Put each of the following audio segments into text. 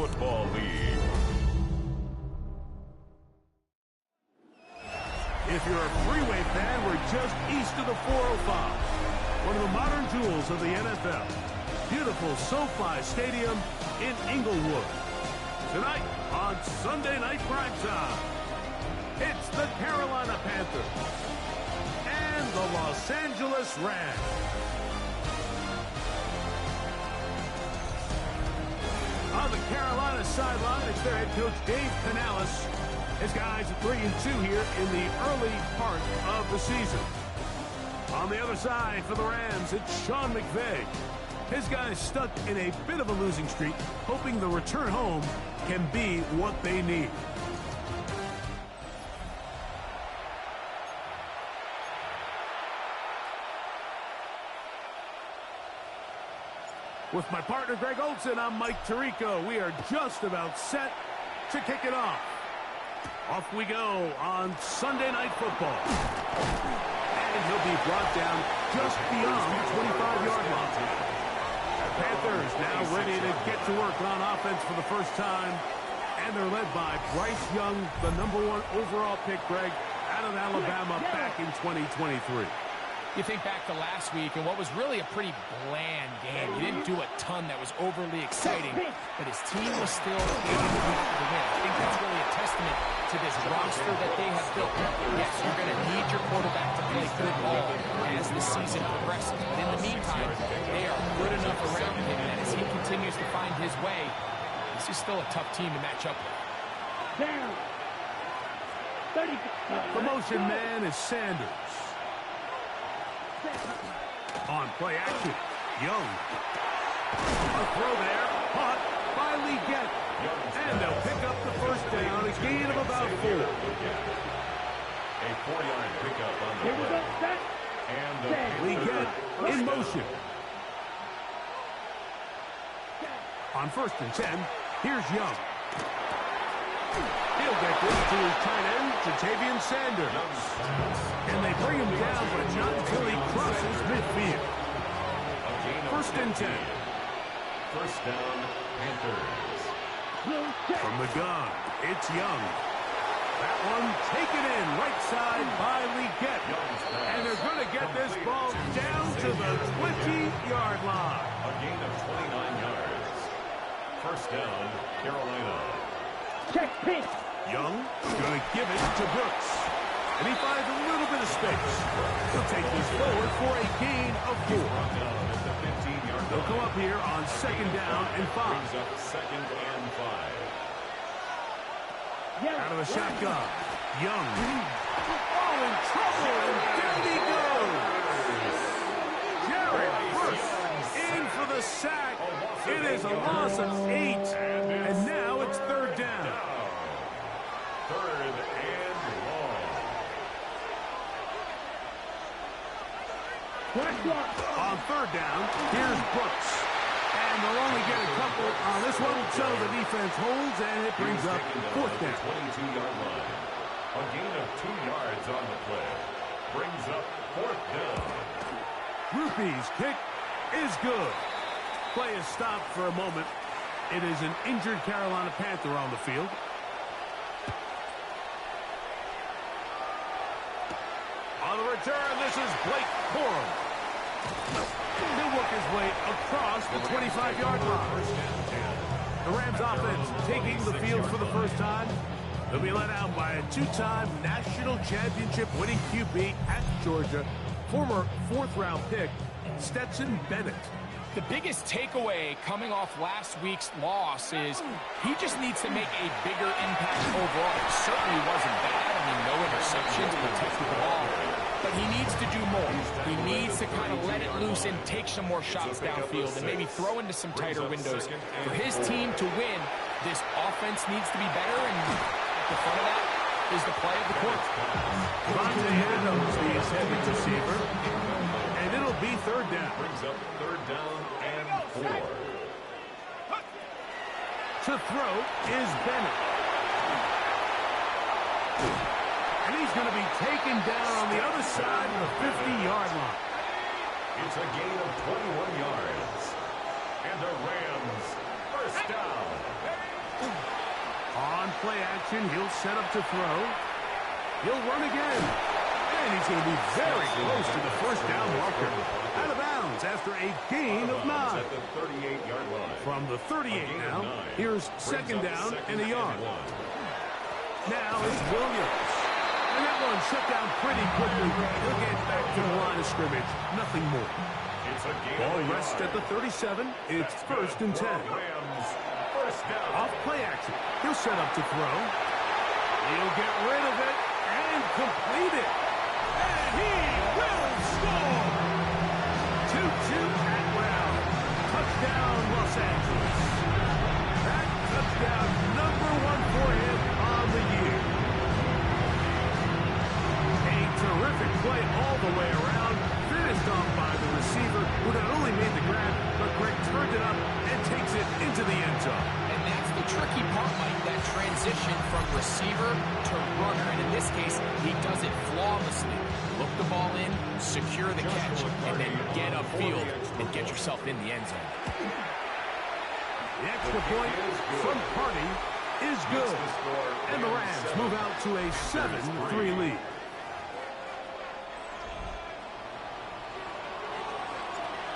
Football League. If you're a freeway fan, we're just east of the 405. One of the modern jewels of the NFL. Beautiful SoFi Stadium in Inglewood. Tonight on Sunday Night Primetime, it's the Carolina Panthers and the Los Angeles Rams. On the Carolina sideline, it's their head coach, Dave Canales. His guys are 3-2 here in the early part of the season. On the other side for the Rams, it's Sean McVay. His guys stuck in a bit of a losing streak, hoping the return home can be what they need. With my partner, Greg Olson, I'm Mike Tirico. We are just about set to kick it off. Off we go on Sunday Night Football. And he'll be brought down just beyond the 25-yard line. The Panthers now ready to get to work on offense for the first time. And they're led by Bryce Young, the #1 overall pick, Greg, out of Alabama back in 2023. You think back to last week and what was really a pretty bland game. You didn't do a ton that was overly exciting, but his team was still able to win. I think that's really a testament to this roster that they have built. Yes, you're going to need your quarterback to play good ball as the season progresses. But in the meantime, they are good enough around him that as he continues to find his way, this is still a tough team to match up with. The motion man is Sanders. On play action, Young. A throw there, caught by Leggett. And they'll pick up the first down, a gain of about 4. A 4-yard pickup on the play. And Leggett in motion. On 1st and 10, here's Young. He'll get this to his tight end, Ja'Tavion Sanders. And they bring him down, but not until he crosses midfield. 1st and 10. First down, Panthers. From the gun, it's Young. That one taken in right side by Leggett. And they're going to get this ball down to the 20-yard line. A gain of 29 yards. First down, Carolina. Check pitch. Young going to give it to Brooks. And he finds a little bit of space. He'll take this forward for a gain of 4. They'll go up here on 2nd down and 5. Brings up 2nd and 5. Out of the shotgun. Young. Oh, in trouble, and down he goes. Jared Brooks in for the sack. It is a loss of 8. And now it's 3rd down. 3rd and long. On 3rd down, here's Brooks. And they'll only get a couple on this one, so the defense holds, and it brings up 4th down. 22-yard line. A gain of 2 yards on the play. Brings up 4th down. Ruthie's kick is good. Play is stopped for a moment. It is an injured Carolina Panther on the field. On the return, this is Blake Corum. He'll work his way across the 25-yard line. The Rams offense taking the field for the first time. They'll be led out by a 2-time national championship winning QB at Georgia, former 4th-round pick, Stetson Bennett. The biggest takeaway coming off last week's loss is he just needs to make a bigger impact overall. It certainly wasn't bad. I mean, no interceptions, protected the ball. But he needs to do more. He needs to kind of let it loose and take some more shots downfield and maybe throw into some tighter windows. For his team to win, this offense needs to be better, and at the front of that is the play of the quarter. Vontae Adams, the heavy receiver, and it'll be 3rd down. Brings up 3rd down and 4. To throw is Bennett. And he's going to be taken down on the other side of the 50-yard line. It's a gain of 21 yards. And the Rams first down. On play action, he'll set up to throw. He'll run again. And he's going to be very close to the first down marker. Out of bounds after a gain of 9. At the 38-yard line. From the 38 now, here's second down and a yard. Now it's Williams. And that one shut down pretty quickly. He'll get back to the line of scrimmage. Nothing more. Ball rests at the 37. It's first and 10. Off play action. He'll set up to throw. He'll get rid of it and complete it. And he will score. 2-2 at round. Touchdown, Los Angeles. That touchdown number 1 for him on the year. A terrific play all the way around. Finished off by the receiver, who not only made the grab, but Greg turned it up and takes it into the end zone. And that's the tricky part, Mike, that transition from receiver to runner. And in this case, he does it flawlessly. Look the ball in, secure the catch, and then get upfield and get yourself in the end zone. The extra point from Party is good. And the Rams move out to a 7-3 lead.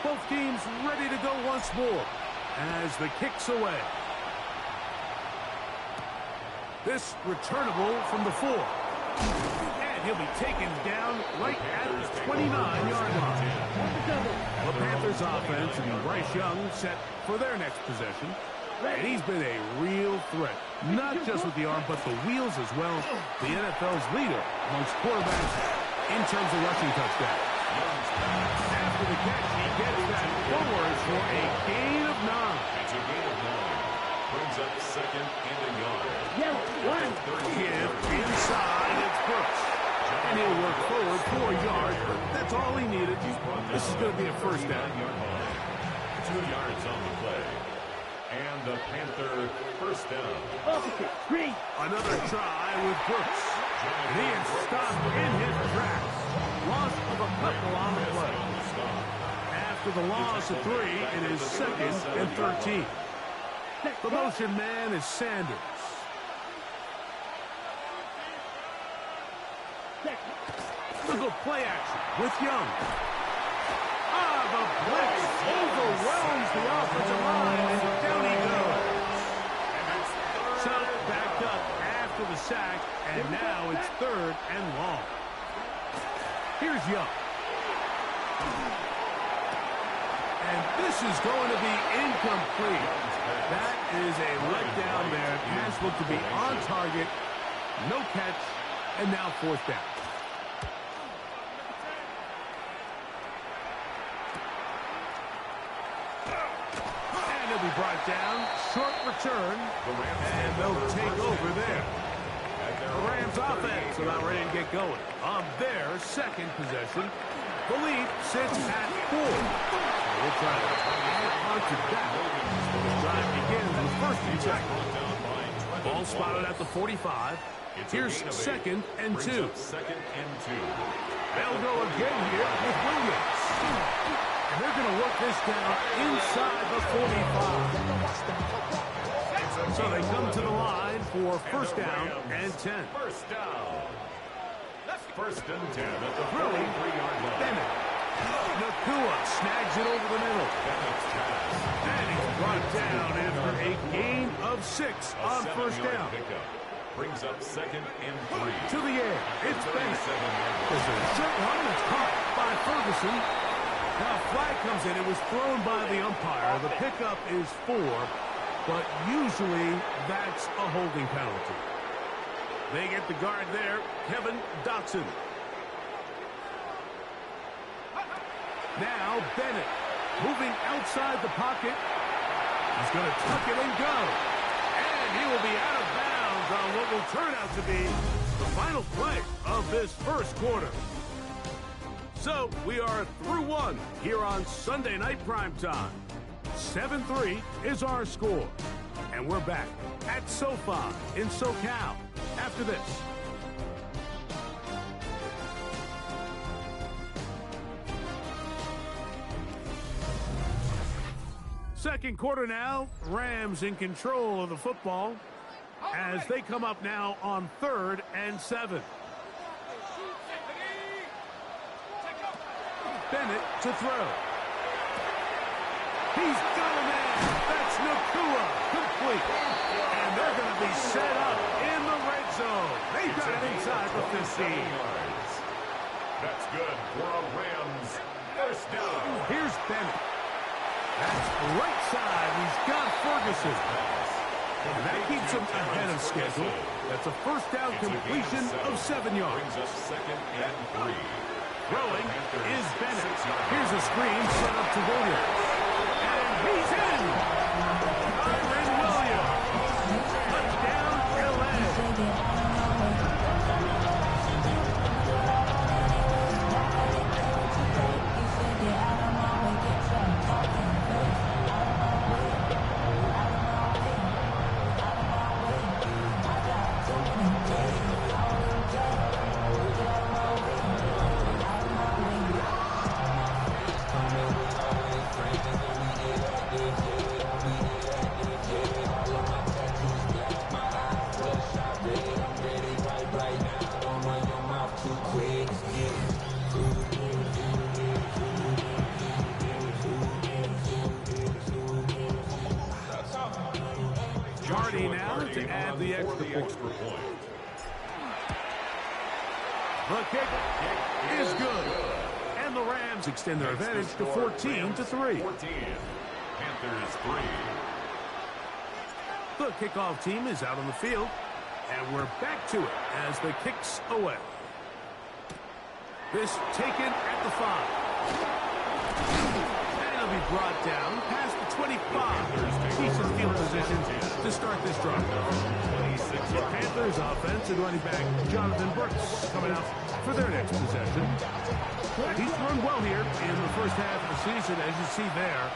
Both teams ready to go once more as the kick's away. This returnable from the 4. And he'll be taken down right at the 29-yard line. The Panthers offense and Bryce Young set for their next possession. And he's been a real threat, not just with the arm, but the wheels as well. The NFL's leader amongst quarterbacks in terms of rushing touchdowns. After the catch, he gets that forward for a gain of 9. It's a gain of 9. Brings up second and a yard. Give inside, it's Brooks. And he'll work forward 4 yards, but that's all he needed. This is going to be a first down. 2 yards on the play. And the Panther first down. Another try with Brooks. And he is stopped in his tracks. Loss of a couple on the play. After the loss of 3, it is second and 13. The motion man is Sanders. Little play action with Young. The blitz overwhelms the offensive line, and down he goes. So backed up after the sack, and now it's 3rd and long. Here's Young. And this is going to be incomplete. That is a letdown there. Pass looked to be on target. No catch, and now 4th down. And he'll be brought down. Short return. And they'll take over there. The Rams offense about ready to get going on their second possession. The lead sits at 4. We'll try to add on to that. The drive begins with 1st and 2nd. Ball spotted at the 45. Here's 2nd and 2. They'll go again here with Williams. And they're going to work this down inside the 45. So they come to the line for first down and 10. First down. First and 10 at the 43-yard line. Bennett. Nakua snags it over the middle. And he's brought down after a gain of 6 on first down. Brings up second and 3. To the air. It's Bennett. There's a short one that's caught by Ferguson. Now a flag comes in. It was thrown by the umpire. The pickup is 4, but usually that's a holding penalty. They get the guard there, Kevin Dotson. Now Bennett moving outside the pocket. He's going to tuck it and go. And he will be out of bounds on what will turn out to be the final play of this first quarter. So we are through 1 here on Sunday Night Primetime. 7-3 is our score. And we're back at SoFi in SoCal after this. Second quarter now. Rams in control of the football. as they come up now on 3rd and 7. Bennett to throw. He's got a man. That's Nakua. Complete. And they're going to be set up in the red zone. They got it inside the 15. That's good for a Rams first down. Here's Bennett. That's right side. He's got Ferguson. And that keeps him ahead of schedule. That's a first down completion of 7 yards. Brings us 2nd and 3. Throwing is Bennett. Here's a screen set up to Williams. And he's in! Kyron Williams. Touchdown, LA. Now to add the extra point. The kick is good. And the Rams extend their advantage to 14-3. Panthers 3. The kickoff team is out on the field. And we're back to it as the kick's away. This taken at the 5. Will be brought down past the 25. Decent field position to start this drive. The Panthers offense and running back Jonathan Brooks coming out for their next possession. He's run well here in the first half of the season, as you see there.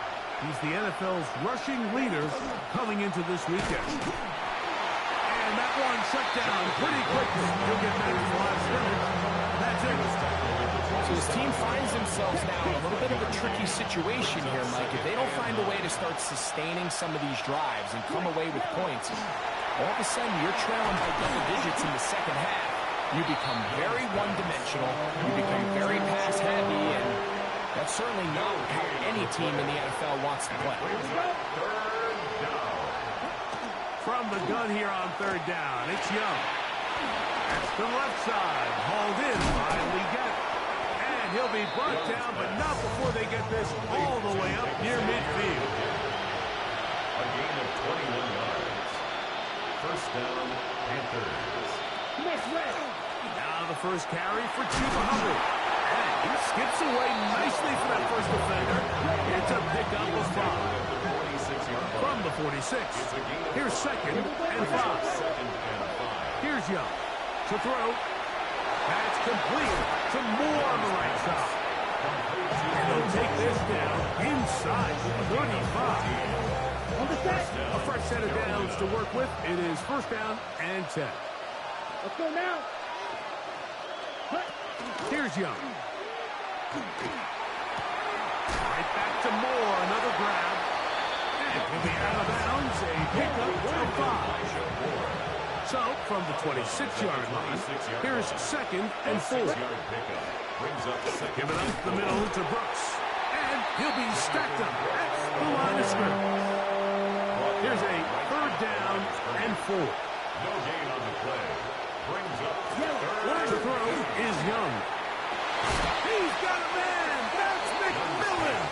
He's the NFL's rushing leader coming into this weekend. And that one shut down pretty quickly. He'll get back to the last scrimmage. That's it. So his team finds themselves now in a little bit of a tricky situation here, Mike. If they don't find a way to start sustaining some of these drives and come away with points, all of a sudden you're trailing by double digits in the second half. You become very one-dimensional. You become very pass-heavy, and that's certainly not how any team in the NFL wants to play. From the gun here on 3rd down, it's Young. That's the left side, hauled in by Leggett. He'll be brought down, but not before they get this all the way up near midfield. A gain of 21 yards. First down, Panthers. Now the first carry for Chuba Hubbard. And he skips away nicely for that first defender. It's a pickup of 5. From the 46. Here's 2nd and 5. Here's Young to throw. That's complete to Moore on the right side. And they'll take this down inside the 35. A fresh set of downs to work with. It is first down and 10. Let's go now. Here's Young. Right back to Moore. Another grab. And he'll be out of bounds. A pickup of 5. So, from the 26-yard line, here's 2nd and 4. Give it up the middle to Brooks. And he'll be stacked up at the line of scrimmage. Here's a 3rd down and 4. No gain on the play. Brings up 3rd. The throw is Young. He's got a man. That's McMillan.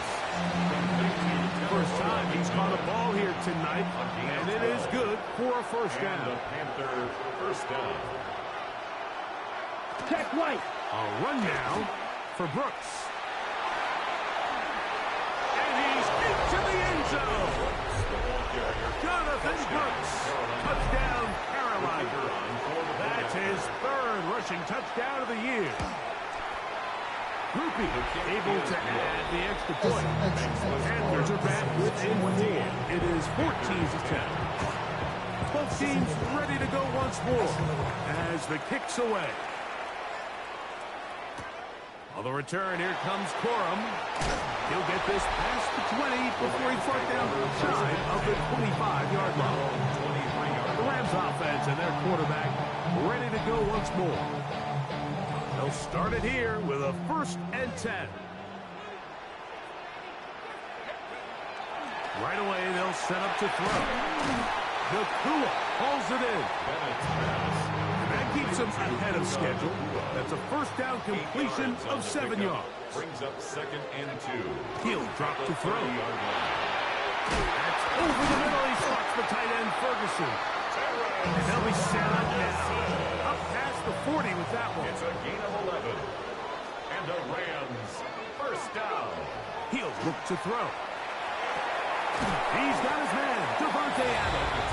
First time he's caught a ball here tonight, and it is good for a first down. And the Panther first down. Check right. A run now for Brooks. And he's into the end zone. Jonathan Brooks. Touchdown, Carolina. That's his 3rd rushing touchdown of the year. Groupie able to add the extra point. Panthers are back within 4. It is 14-10. Both teams ready to go once more as the kick's away. On the return, here comes Corum. He'll get this past the 20 before he's brought down side of the 25-yard line. The Rams offense and their quarterback ready to go once more. They'll start it here with a 1st and 10. Right away, they'll set up to throw. Nakua hauls it in. And that keeps them ahead of schedule. That's a 1st down completion of 7 yards. Brings up 2nd and 2. He'll drop to throw. That's over the middle. He spots the tight end, Ferguson. And they'll be set up now. Up past the 40 with that one. It's a gain of 11. And the Rams 1st down. He'll look to throw. He's got his man, Devontae Adams.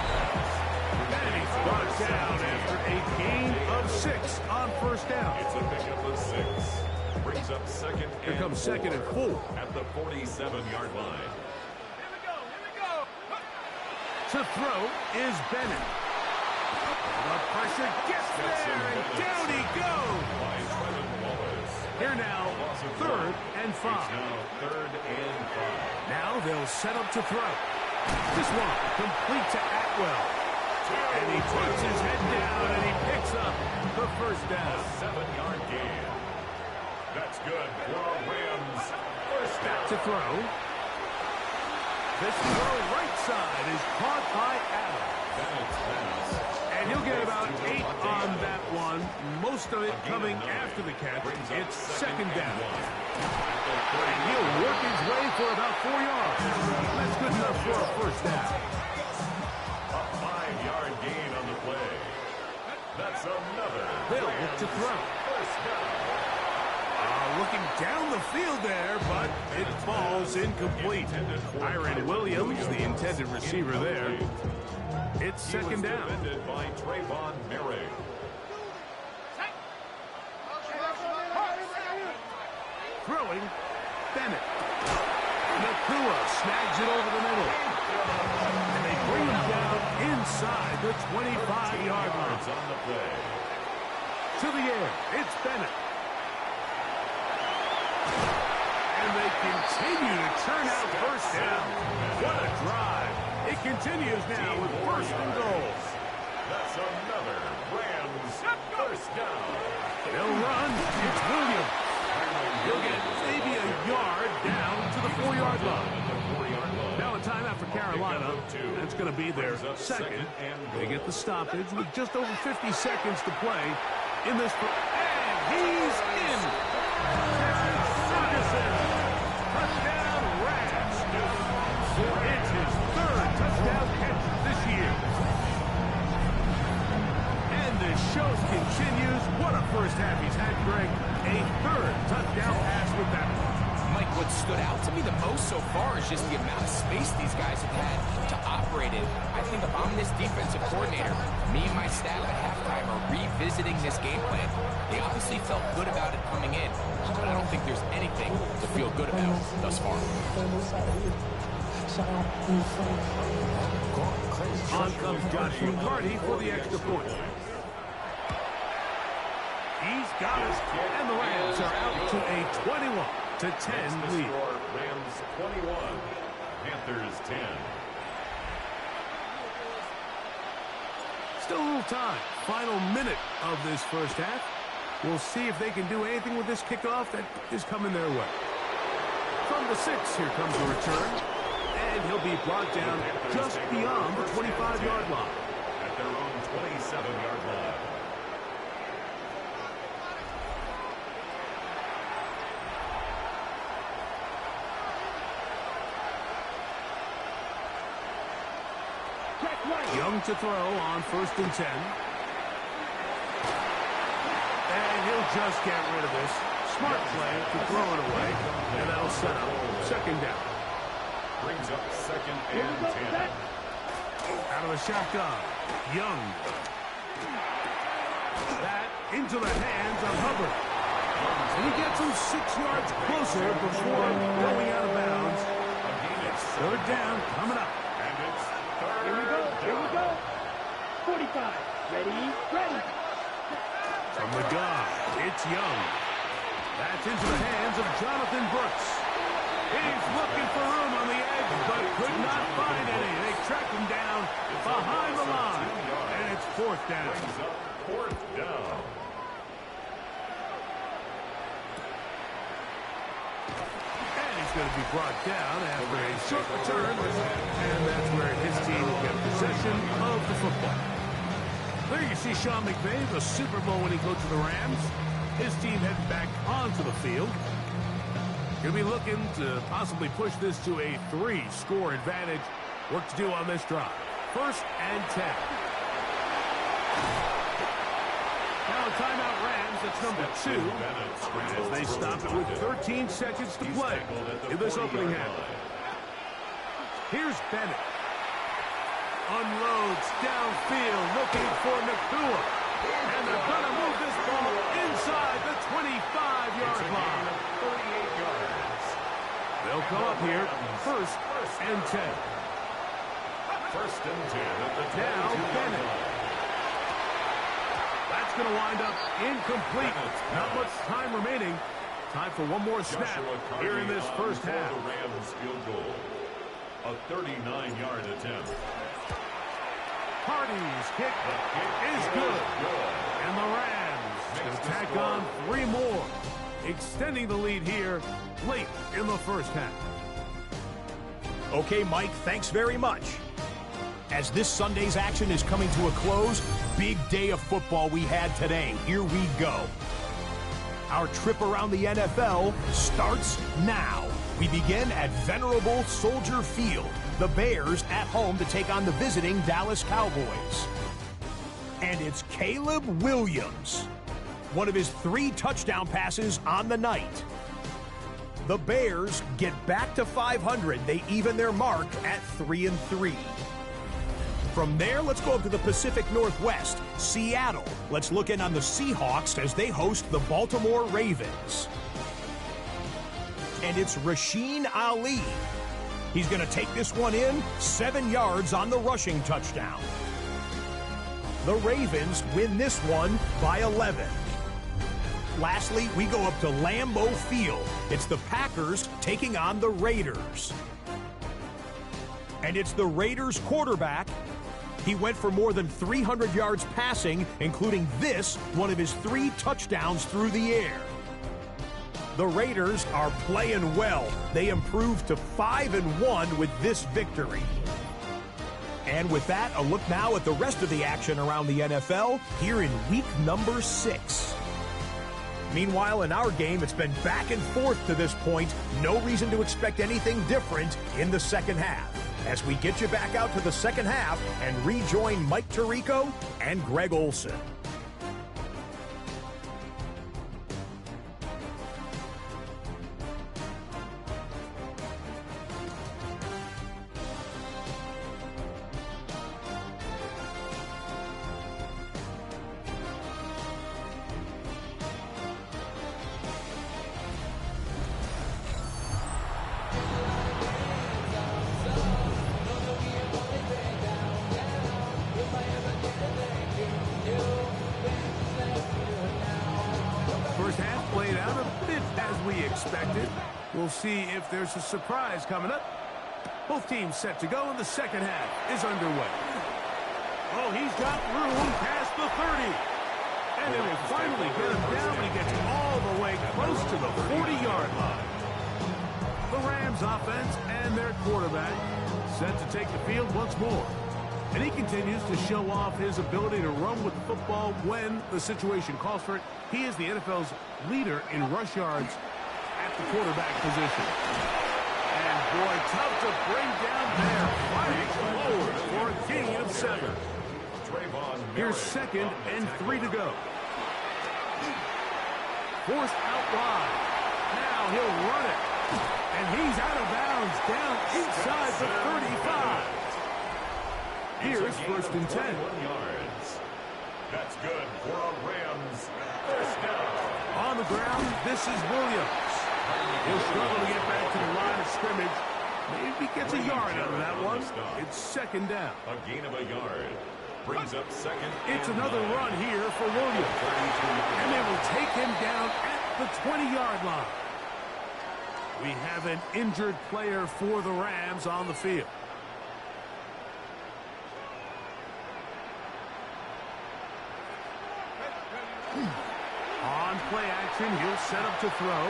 And he's brought down after a gain of 6 on 1st down. It's a pickup of 6. Brings up 2nd and 4. Here comes 2nd and 4. At the 47-yard line. To throw is Bennett. The pressure gets there, and down he goes. By Trevin Wallace. Here now, 3rd and 5. Now 3rd and 5. Now they'll set up to throw. This one complete to Atwell. And he puts his head down and he picks up the 1st down. A 7-yard gain. That's good for a Rams 1st down. To throw. This throw right side is caught by Adams. And he'll get about 8 on that one. Most of it coming after the catch. It's 2nd down. And he'll work his way for about 4 yards. That's good enough for a 1st down. A 5-yard gain on the play. That's another. They'll look to throw. 1st down. Looking down the field there, but it falls incomplete. Iron Williams, the intended receiver there. It's 2nd down. Defended by Trayvon Merrick. Throwing, Bennett. Nakua snags it over the middle. And they bring him down inside the 25-yard line. On the play. To the air, it's Bennett. And they continue to turn out 1st down. What a drive. It continues now with 1st and goal. That's another Rams 1st down. They'll run. It's Williams. He'll get maybe a yard down to the 4-yard line. Now a timeout for Carolina. That's going to be their 2nd. They get the stoppage with just over 50 seconds to play in this. And he's in. Touchdown, Rams. It's his 3rd touchdown catch this year. And the show continues. What a 1st half he's had, Greg. A 3rd touchdown pass with that one. Mike, what stood out to me the most so far is just the amount of space these guys have had to operate in. I think if I'm this defensive coordinator, me and my staff at halftime are revisiting this game plan. They obviously felt good about it coming in, but I don't think there's anything to feel good about thus far. On comes Josh McCarty for the extra point. He's got it, and the Rams are out to a 21-10 lead. Rams 21, Panthers 10. Still a little time. Final minute of this 1st half. We'll see if they can do anything with this kickoff that is coming their way. From the 6, here comes the return. And he'll be brought down just beyond the 25-yard line. At their own 27-yard line. Young to throw on 1st and 10. And he'll just get rid of this. Smart play to throw it away. And that'll set up 2nd down. Brings up 2nd and 10. Out of the shotgun. Young. That into the hands of Hubbard. And he gets him 6 yards closer before going out of bounds. It's 3rd down coming up. And it's 3rd. Here we go. Here we go. 45. Ready? Ready. From the gun, it's Young. That's into the hands of Jonathan Brooks. He's looking for room on the edge, but could not find any. They track him down behind the line. And it's fourth down. Brings up fourth down. And he's going to be brought down after a short return. And that's where his team will get possession of the football. There you see Sean McVay, the Super Bowl winning coach of the Rams. His team heading back onto the field. He'll be looking to possibly push this to a 3-score advantage. Work to do on this drive. 1st and 10. Now a timeout Rams. That's number 2. As they stop it with 13 seconds to play in this opening half. Here's Bennett. Unloads downfield looking for Nakua. And they're going to move this ball inside the 25-yard line. 38 yards. They'll come up here. 1st and 10. 1st and 10 at the 22-yard Now Bennett. line. That's going to wind up incomplete. Not much time remaining. Time for one more snap here in this first half. The Rams field goal. A 39-yard attempt. Hardy's kick is good. And the Rams can tack on 3 more, extending the lead here late in the first half. Okay, Mike, thanks very much. As this Sunday's action is coming to a close, big day of football we had today. Here we go. Our trip around the NFL starts now. We begin at venerable Soldier Field. The Bears at home to take on the visiting Dallas Cowboys. And it's Caleb Williams. One of his 3 touchdown passes on the night. The Bears get back to 500. They even their mark at 3-3. From there, let's go up to the Pacific Northwest, Seattle. Let's look in on the Seahawks as they host the Baltimore Ravens. And it's Rasheen Ali. He's going to take this one in, 7 yards on the rushing touchdown. The Ravens win this one by 11. Lastly, we go up to Lambeau Field. It's the Packers taking on the Raiders. And it's the Raiders quarterback. He went for more than 300 yards passing, including this, one of his 3 touchdowns through the air. The Raiders are playing well. They improved to 5-1 with this victory. And with that, a look now at the rest of the action around the NFL here in week number 6. Meanwhile, in our game, it's been back and forth to this point. No reason to expect anything different in the second half. As we get you back out to the second half and rejoin Mike Tirico and Greg Olson. We'll see if there's a surprise coming up. Both teams set to go, and the second half is underway. Oh, he's got room past the 30. And they will finally get him down when he gets all the way close to the 40-yard line. The Rams offense and their quarterback set to take the field once more. And he continues to show off his ability to run with the football when the situation calls for it. He is the NFL's leader in rush yards at the quarterback position. And boy, tough to bring down there. Fighting forward for a gain of 7. Here's 2nd and 3 to go. Forced out wide. Now he'll run it. And he's out of bounds down inside the 35. Here's 1st and 10. That's good for a Rams first down. On the ground, this is Williams. He'll struggle to get back to the line of scrimmage. Maybe gets a yard out of that one. It's 2nd down. A gain of a yard. Brings up 2nd. It's another run here for Williams. And they will take him down at the 20-yard line. We have an injured player for the Rams on the field. On play action, he'll set up to throw.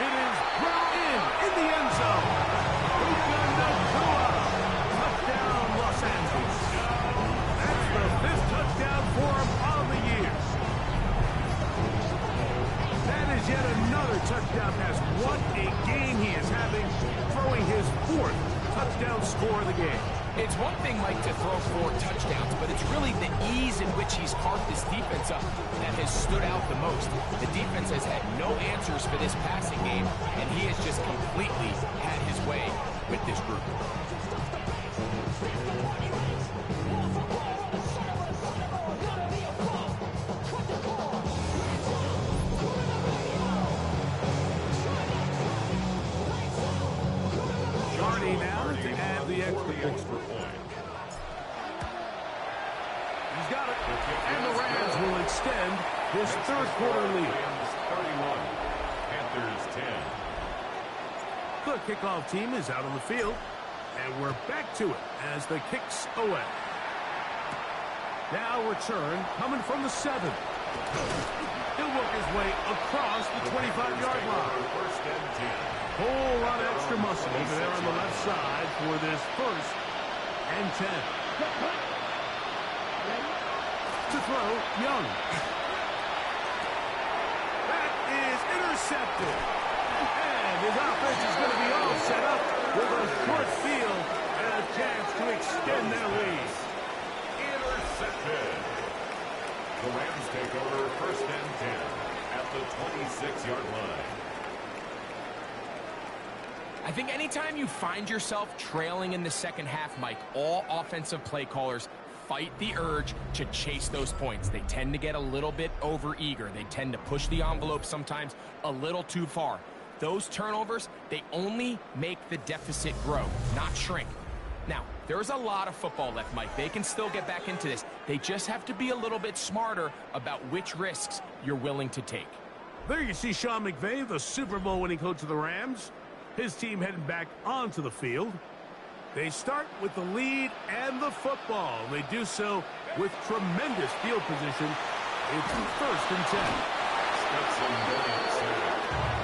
It is brought in the end zone. Touchdown, Los Angeles. That's the 5th touchdown for him on the year. That is yet another touchdown pass. What a game he is having, throwing his 4th touchdown score of the game. It's one thing, Mike, to throw 4 touchdowns, but it's really the ease in which he's carved this defense up that has stood out the most. The defense has had no answers for this passing game, and he has just completely had his way with this group. Jardy now to add the extra point. He's got it. And the Rams will extend this 3rd quarter lead. 31, Panthers 10. The kickoff team is out on the field. And we're back to it as the kick's away. Now return coming from the 7. He'll work his way across the 25-yard line. First and 10. Whole lot of extra muscle over there on the left side for this 1st and 10. To throw, Young. That is intercepted. And his offense is going to be all set up with a short field and a chance to extend their lead. Intercepted. The Rams take over first and 10 at the 26-yard line. I think anytime you find yourself trailing in the second half, Mike, all offensive play callers fight the urge to chase those points. They tend to get a little bit overeager. They tend to push the envelope sometimes a little too far. Those turnovers, they only make the deficit grow, not shrink. Now, there's a lot of football left, Mike. They can still get back into this. They just have to be a little bit smarter about which risks you're willing to take. There you see Sean McVay, the Super Bowl winning coach of the Rams. His team heading back onto the field. They start with the lead and the football. They do so with tremendous field position. It's first and 10.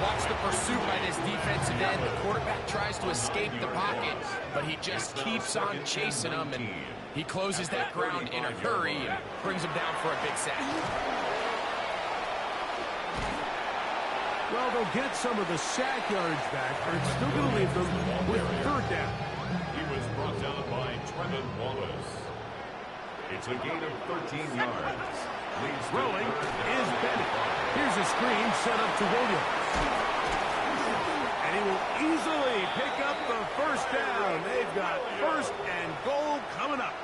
Watch the pursuit by this defensive end. The quarterback tries to escape the pocket, but he just keeps on chasing him, and he closes that ground in a hurry and brings him down for a big sack. Well, they'll get some of the sack yards back, but it's still going to leave them with 3rd down. He was brought down by Trevin Wallace. It's a gain of 13 yards. Throwing is Bennett. Here's a screen set up to Williams. And he will easily pick up the 1st down. They've got 1st and goal coming up.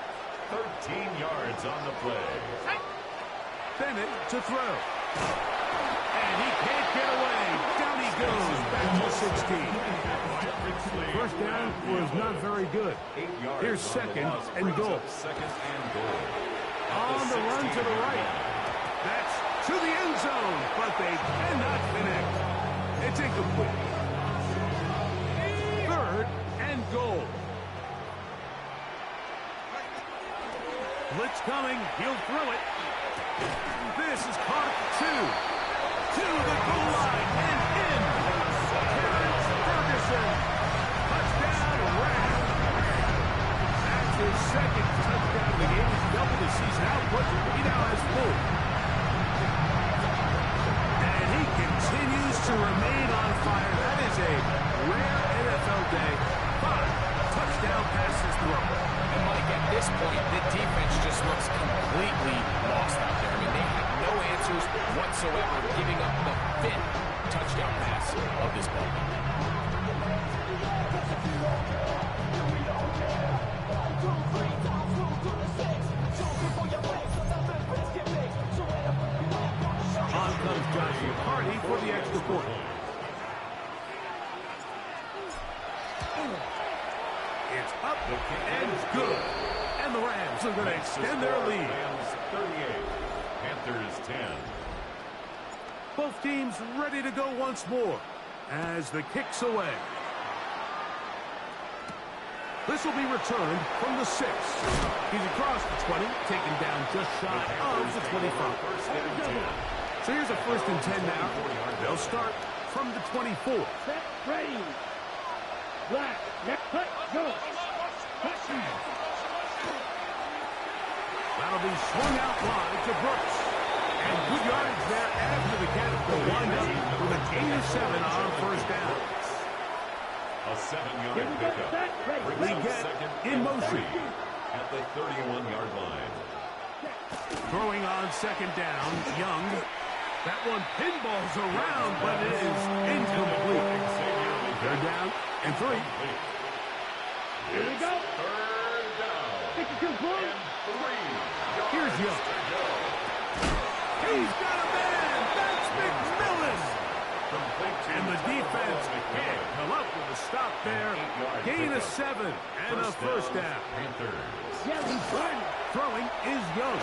13 yards on the play. Bennett to throw. And he can't get away. Down he goes. Back to 16. 1st down was not very good. Here's 2nd and goal. On the run to the right. That's to the end zone, but they cannot connect. It's incomplete. 3rd and goal. Blitz coming. He'll throw it. This is caught 2. To the goal line and in. Terrence Ferguson. Touchdown, Rams. That's his 2nd touchdown of the game. He's doubled his season output. He now has 4. And he continues to remain on fire. That is a rare NFL day. 5 touchdown passes thrown. And Mike, at this point, the defense just looks completely lost out there. I mean, they have no answers whatsoever, giving up the 5th touchdown pass of this ball game. On comes Joshua Hardy for the extra point. It's up and good. And the Rams are going to extend their lead. 38, Panthers 10. Both teams ready to go once more as the kick's away. This will be returned from the 6. He's across the 20, taken down just shy of the 25. So here's a 1st and 10 now. They'll start from the 24. Set, ready. Black, next cut, go. That'll be swung out wide to Brooks. And good yardage there after the catch. They'll wind up with a gain of 7 on 1st down. A 7-yard pickup. We get in motion. At the 31-yard line. Throwing on 2nd down, Young. That one pinballs around, but it is incomplete. 3rd down and 3. Here we go. 3rd down. 52 points. And 3. Here's Young. He's got a man. That's McMillan. And the defense can't come up with a stop there. Gain of 7 and a 1st down. Panthers. Yeah, he's run. Throwing is Young.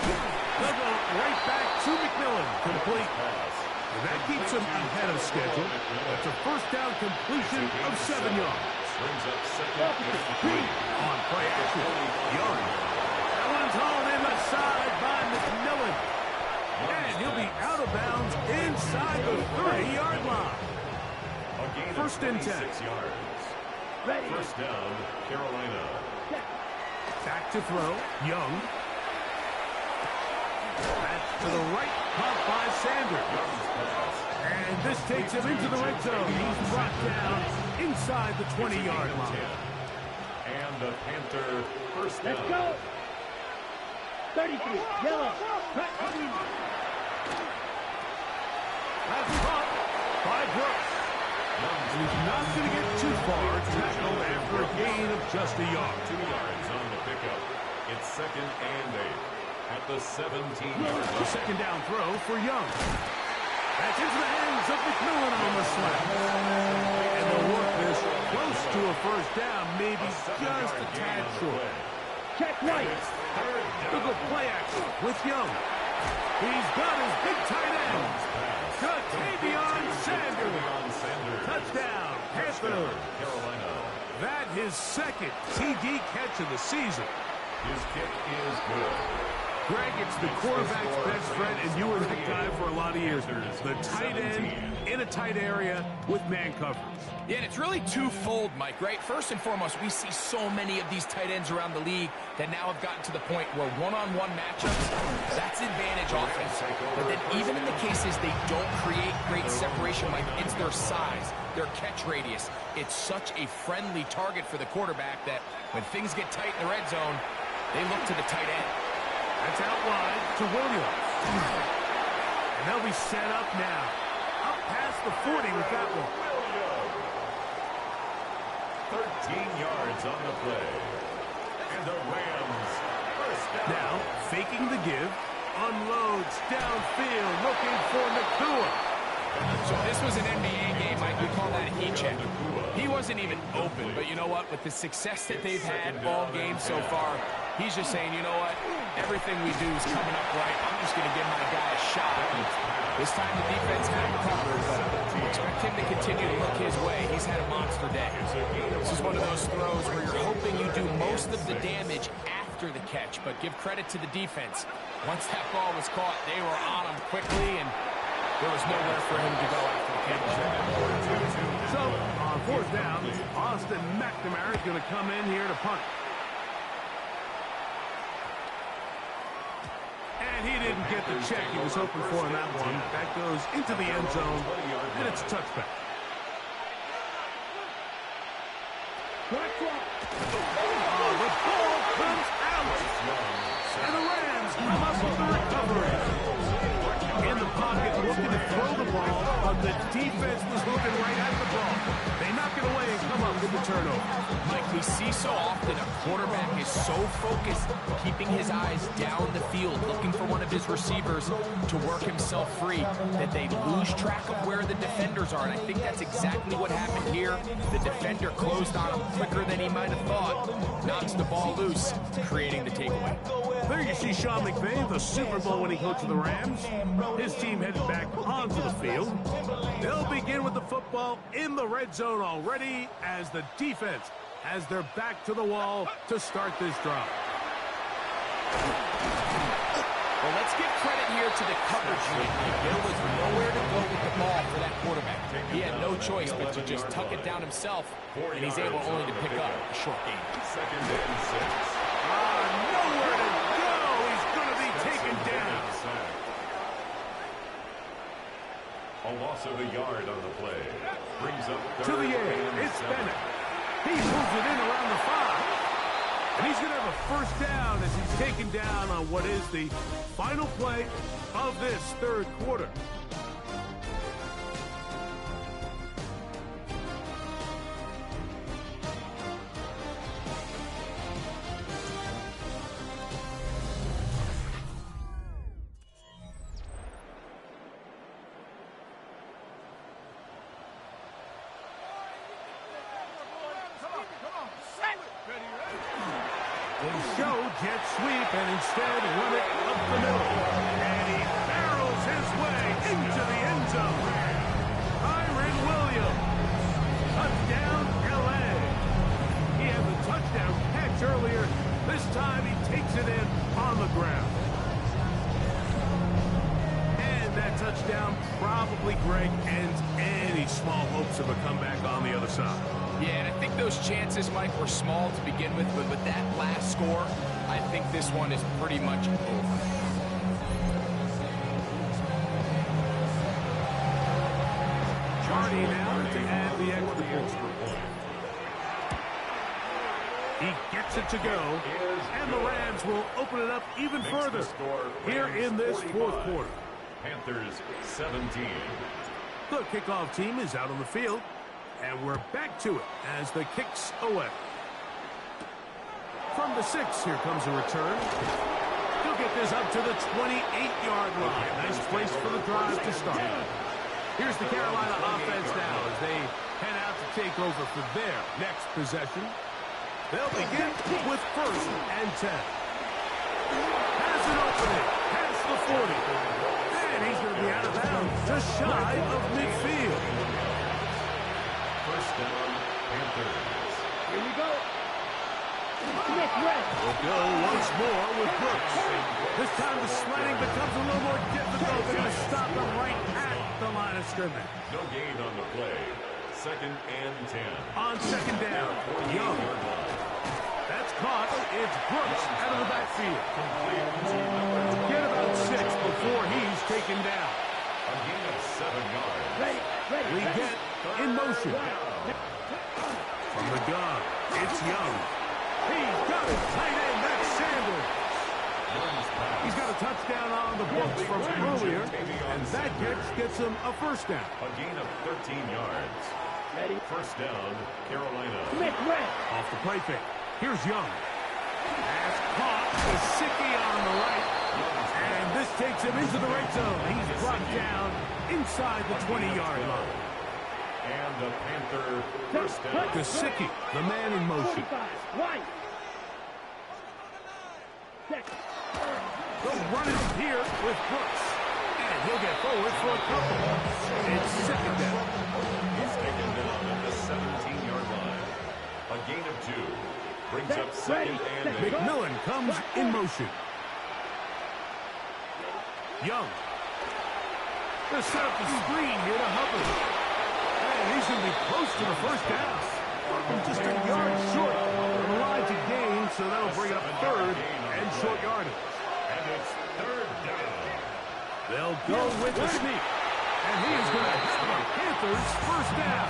They'll go right back to McMillan. Complete. And that keeps him ahead of schedule. That's a 1st down completion of 7 yards. Brings up 2nd and 3. On play action, Young. That one's hauled in the side by McMillan. And he'll be out of bounds inside the 30-yard line. A gain of 1st and 10. 26 yards. Ready. 1st down, Carolina. Back to throw, Young. Back to the right, caught by Sanders. And this takes him into the red zone. He's brought down inside the 20-yard line. And the Panther 1st down. Let's go. 33, yellow. Cut. That's caught by Brooks. He's not going to get too far. Tackled after a gain of just a yard. 2 yards on the pickup. It's 2nd and 8 at the 17-yard The line. 2nd down throw for Young. That's into the hands of McMillan on the slap. And they'll work this close to a 1st down, maybe just a tad short. Check right. Look at play action with Young. He's got his big tight end. Tavion Sanders. Touchdown, Panthers. Carolina. That his 2nd TD catch of the season. His kick is good. Greg, it's the quarterback's best friend, and you were that guy for a lot of years. The tight end in a tight area with man coverage. Yeah, and it's really twofold, Mike, right? First and foremost, we see so many of these tight ends around the league that now have gotten to the point where one-on-one matchups, that's advantage offense. But then even in the cases they don't create great separation, Mike, it's their size, their catch radius. It's such a friendly target for the quarterback that when things get tight in the red zone, they look to the tight end. That's out wide to Williams. And they'll be set up now. Up past the 40 with that one. 13 yards on the play. And the Rams 1st down. Now, faking the give, unloads downfield, looking for Nakua. So this was an NBA game, Mike. We call that a heat check. He wasn't even open, but you know what? With the success that they've had all game so far, he's just saying, you know what? Everything we do is coming up right. I'm just going to give my guy a shot. This time the defense had him covered, but expect him to continue to look his way. He's had a monster day. This is one of those throws where you're hoping you do most of the damage after the catch, but give credit to the defense. Once that ball was caught, they were on him quickly, and there was nowhere for him to go after the catch. So, on 4th down, Austin McNamara is going to come in here to punt. And he didn't get the check he was hoping for in that one. That goes into the end zone, and it's a touchback. Oh, the ball comes out. And the Rams come up with the recovery. In the pocket, looking to throw the ball, but the defense was looking right at the ball. They knock it away and come up with the turnover. Mike, we see so often a quarterback is so focused, keeping his eyes down the field, looking for one of his receivers to work himself free, that they lose track of where the defenders are. And I think that's exactly what happened here. The defender closed on him quicker than he might have thought, knocks the ball loose, creating the takeaway. There you see Sean McVay, the Super Bowl winning coach of the Rams. His team headed back onto the field. They'll begin with the football in the red zone already as the defense as they're back to the wall to start this drive. Well, let's give credit here to the coverage unit. There was nowhere to go with the ball for that quarterback. He had no choice but to just tuck it down himself, and he's able only to pick up a short gain. Second and 6. Nowhere to go. He's going to be taken down. A loss of a yard on the play. Brings up To the air, it's Bennett. He moves it in around the 5. And he's going to have a first down as he's taken down on what is the final play of this third quarter. They show jet sweep and instead run it up the middle. And he barrels his way into the end zone. Kyron Williams. Touchdown, L.A. He had the touchdown catch earlier. This time he takes it in on the ground. And that touchdown probably, Greg, ends any small hopes of a comeback on the other side. Yeah, and I think those chances, Mike, were small to begin with, but with that last score, I think this one is pretty much over. Jardy now to add the extra point. He gets it to go, and the Rams will open it up even further here in this fourth quarter. Panthers 17. The kickoff team is out on the field. And we're back to it as the kick's away. From the 6, here comes a return. He'll get this up to the 28-yard line. Nice place for the drive to start. Here's the Carolina offense now as they head out to take over for their next possession. They'll begin with 1st and 10. Has an opening. Past the 40. And he's going to be out of bounds just shy of midfield. First down, Panthers. Here we go. Smith red. We'll go once more with Brooks. This time the sledding becomes a little more difficult to stop him right at the line of scrimmage. No gain on the play. 2nd and 10. On 2nd down, Young. That's caught. It's Brooks out of the backfield. Get about 6 before he's taken down. A gain of 7 yards. Ready. We get in motion. From the gun, it's Young. He's got it tight end. That's Sanders. He's got a touchdown on the books from earlier, and that catch gets him a first down. A gain of 13 yards. Ready. First down, Carolina. Smith red. Off the play fake. Here's Young. Pass caught. Gesicki on the right. And this takes him into the red zone. He's brought down inside the 20-yard line. And the Panther first down. Gesicki, the man in motion. 45. Right. The run is here with Brooks. And he'll get forward for a couple. It's 2nd down. He's taken down at the 17-yard line. A gain of 2. Brings up 2nd and 8. McMillan comes in motion. Young. They'll set up the screen here to Hubbard. And he's going to be close to the first down. Just a yard short of the line to gain, so that'll bring up 3rd and short yardage. And it's 3rd down. They'll go with the sneak. And he is going to have a Panthers first down.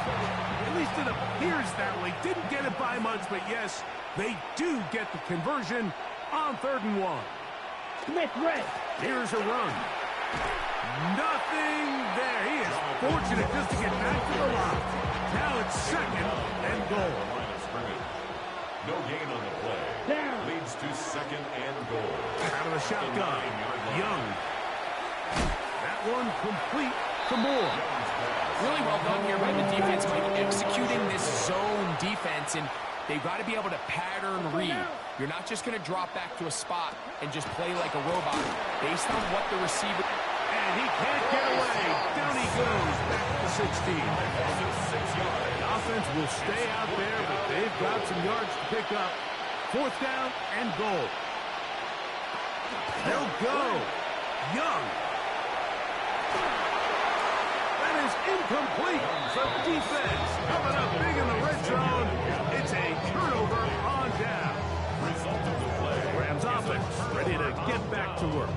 At least it appears that way. Didn't get it by much, but yes, they do get the conversion on 3rd and 1. Smith red. Here's a run. Nothing there. He is fortunate just to get back to the line. Now it's 2nd and goal. Line of scrimmage. No gain on the play. Down. Leads to 2nd and goal. Out of the shotgun. Young. That one complete to Moore. Really well done here by the defense, Mike, executing this zone defense, and they've got to be able to pattern read. You're not just going to drop back to a spot and just play like a robot. Based on what the receiver... And he can't get away. Down he goes, back to 16. The offense will stay out there, but they've got some yards to pick up. 4th down and goal. They'll go. Young. That is incomplete. The defense coming up big in the red zone. It's a turnover on down. Rams offense ready to get back to work.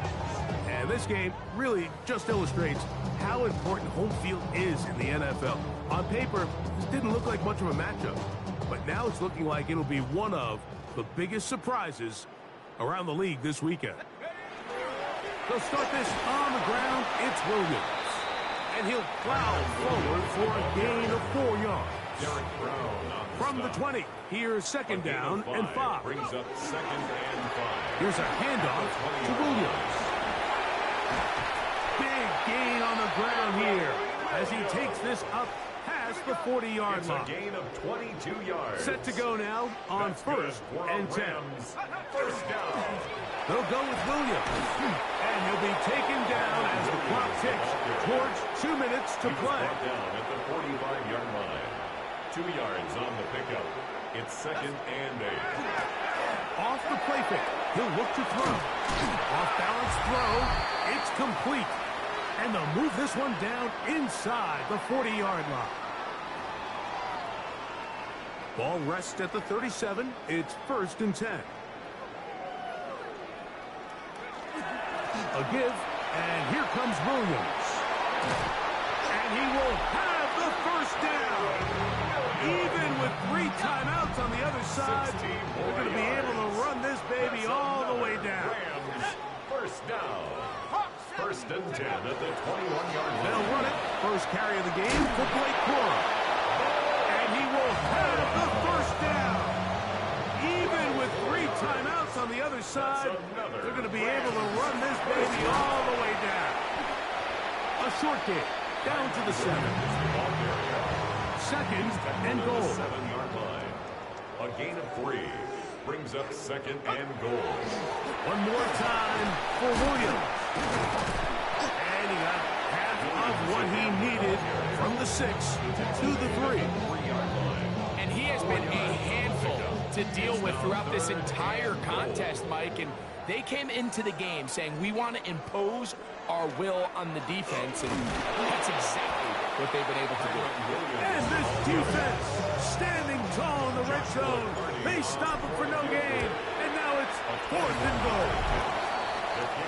And this game really just illustrates how important home field is in the NFL. On paper, this didn't look like much of a matchup, but now it's looking like it'll be one of the biggest surprises around the league this weekend. They'll start this on the ground. It's Williams. And he'll plow forward for a gain of 4 yards. From the 20, here's 2nd down and 5. Brings up 2nd and 5. Here's a handoff to Williams. Big gain on the ground here as he takes this up past the 40-yard line. It's a gain of 22 yards. Set to go now on 1st and 10. First down. They'll go with Williams. And he'll be taken down as the clock ticks towards 2 minutes to play. Down at the 45-yard line. 2 yards on the pickup. It's 2nd and 8. Off the play fake. He'll look to throw. Off-balance throw. It's complete. And they'll move this one down inside the 40-yard line. Ball rests at the 37. It's 1st and 10. A give, and here comes Williams. And he will have the 1st down. Even with 3 timeouts on the other side, they're going to be able to run this baby all the way down. First down. 1st and 10 at the 21-yard line. They'll run it. First carry of the game for Blake Cora. And he will have the 1st down. Even with 3 timeouts on the other side, they're going to be able to run this baby all the way down. A short game, down to the 7. 2nd and goal. 7-yard line. A gain of 3 brings up 2nd and goal. One more time for Williams. And he got half of what he needed from the 6 to the 3. And he has been a handful to deal with throughout this entire contest, Mike. And they came into the game saying, we want to impose our will on the defense. And that's exactly what they've been able to do. And this defense standing tall in the red zone. They stop him for no gain. And now it's 4th and goal.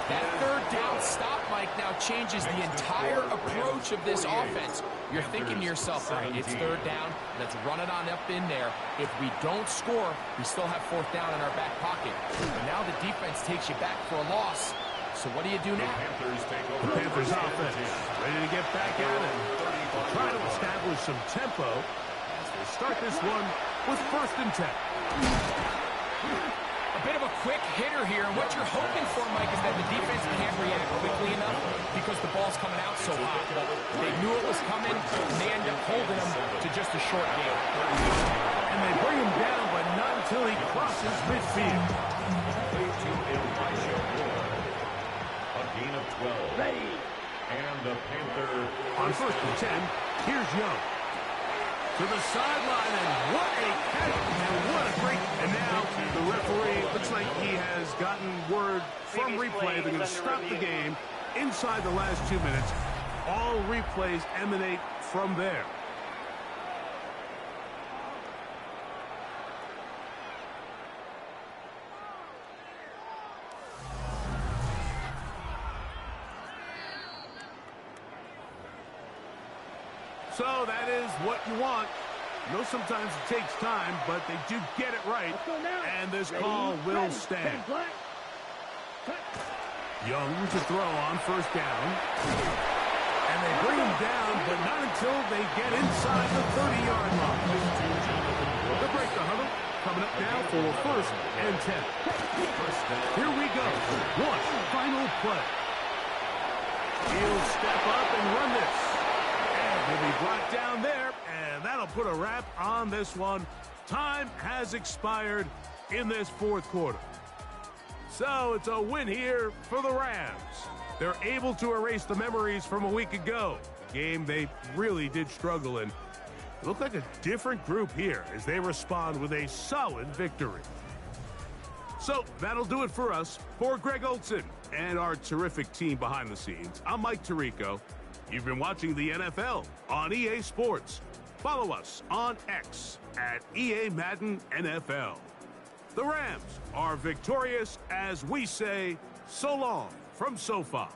That 3rd down stop, Mike, now changes the entire approach of this offense. You're thinking to yourself, right, it's 3rd down. Let's run it on up in there. If we don't score, we still have 4th down in our back pocket. But now the defense takes you back for a loss. So what do you do now? The Panthers offense ready to get back at it. They'll try to establish some tempo as they start this one with 1st and 10. A bit of a quick hitter here, and what you're hoping for, Mike, is that the defense can't react quickly enough because the ball's coming out so hot. But they knew it was coming, and they end up holding him to just a short game. And they bring him down, but not until he crosses midfield. A gain of 12. Ready. And the Panther On 1st and 10, here's Young. To the sideline, and what a catch, and what a great... And now the referee looks like he has gotten word from replay. They're going to stop the game inside the last 2 minutes. All replays emanate from there. So that is what you want. You know, sometimes it takes time, but they do get it right. And this call will stand. Young to throw on 1st down. And they bring him down, but not until they get inside the 30-yard line. They'll break the huddle. Coming up now for 1st and 10. Here we go. One final play. He'll step up and run this. He'll be brought down there, and that'll put a wrap on this one. Time has expired in this 4th quarter. So it's a win here for the Rams. They're able to erase the memories from a week ago. Game they really did struggle in. It looked like a different group here as they respond with a solid victory. So that'll do it for us. For Greg Olson and our terrific team behind the scenes, I'm Mike Tirico. You've been watching the NFL on EA Sports. Follow us on X at EA Madden NFL. The Rams are victorious as we say so long from SoFi.